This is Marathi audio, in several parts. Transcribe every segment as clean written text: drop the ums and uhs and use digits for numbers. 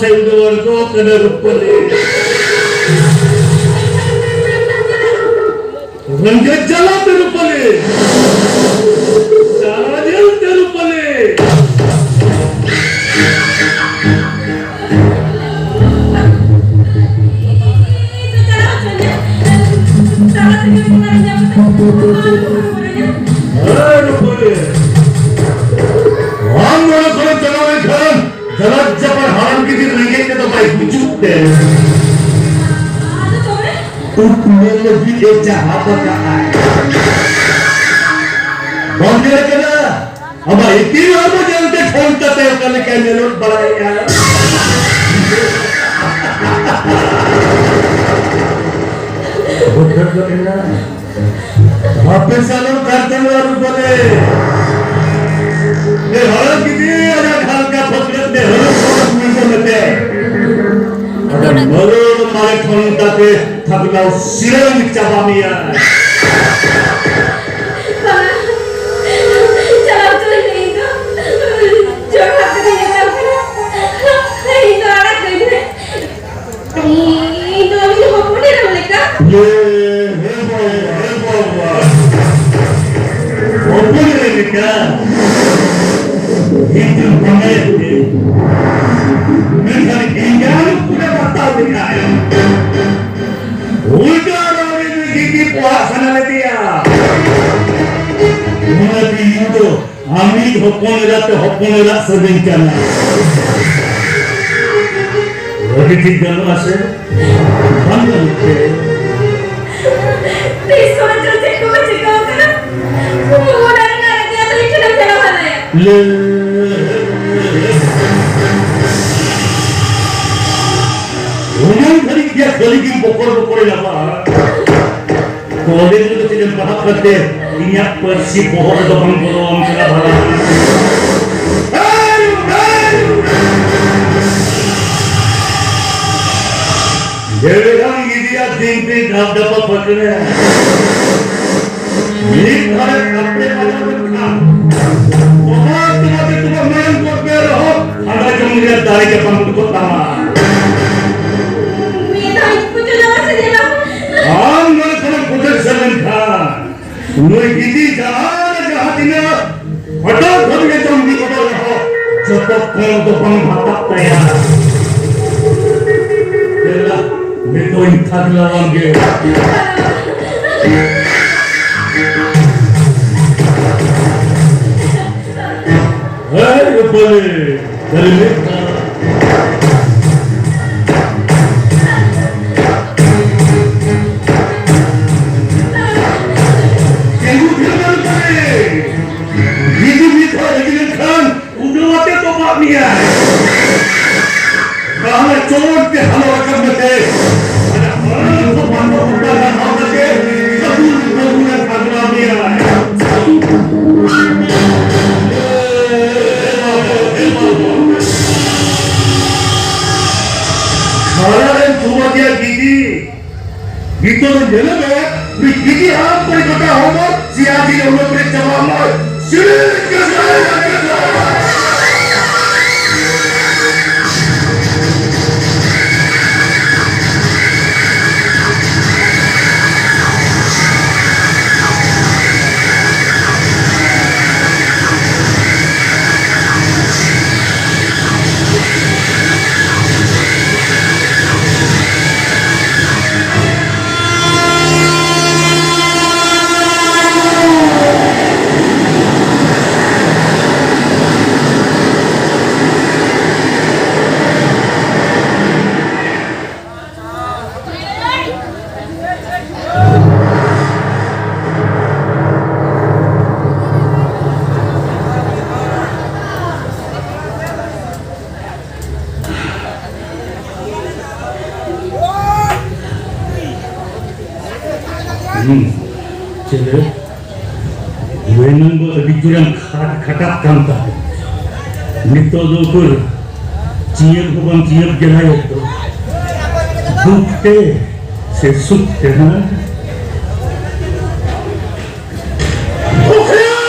saya udah kok kena rupanya rangga jalan terupanya jalan terupanya aduh boleh orang kalau jalan jalan jalan jalan haram kita lagi kita baik bujuk deh उसमें भी एक जहां पर का है बोलने लगे ना अब इतनी बार वो जानते खोलता थे कल क्या जरूरत पड़ा यार वो कर दो ना आप सालों करते हैं और बोले ये हर किसी अगर घर का फसलत ने हर सोच में तो लगते अगर मरो तो मारे खोलता थे थकला सिरम चाबा मिया चलो तो नहीं तो जो हाथ में लेकर नहीं तो आड़ा कर दे नहीं तो अभी हो नहीं रहा लेका ये वो बोल रहे क्या ये तो हमें मैं क्या पूरा बता दिया है उल्टा रोने की पुआसना लेती है उन्हें तो आमिर होकोने रात सर्विंग करना वही ठीक करना से बंद करते तीसरा जो देखो चिका कर वो डर ना दिया तो इतना चला वाला है ले उन्हें खरी क्या खरी की बकोर लगा कॉलेज में तो चीजें पढ़ा करते इन्हें परसी बहुत दबंग बोलो हम चला भला ये रंग इदिया दिन पे ढाब ढाबा पकड़े ये खाने अपने वाला में खा बहुत तुम्हारे मन को पे रहो हमारे जमुनिया दारी के पंख को तामा उन्हें किसी जहाँ दिना हटा घर में तुम भी पता रहो जब तक कौन तो हम भाता तैयार तेरा मैं तो इन थक लगाऊंगे ये बोले चलिए चोट के हलो रकम में थे तो मानो उनका नाम लगे कबूल कबूल खाना दिया है सारा दिन सुबह दिया गीती गीतों ने जेल में गीती हाथ पर कटा होगा सियासी लोगों के जवाब में सिर्फ कैसे चले वेनंगो बिजुरम खटाप कामता नितो दोकुर चियब हुबम चियब गेलायो तो दुखते से सुखते ना ओखया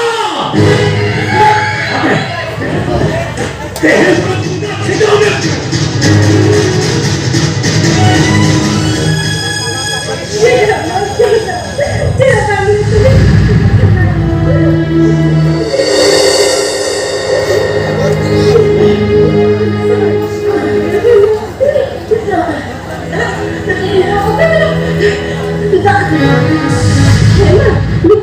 Emma, lu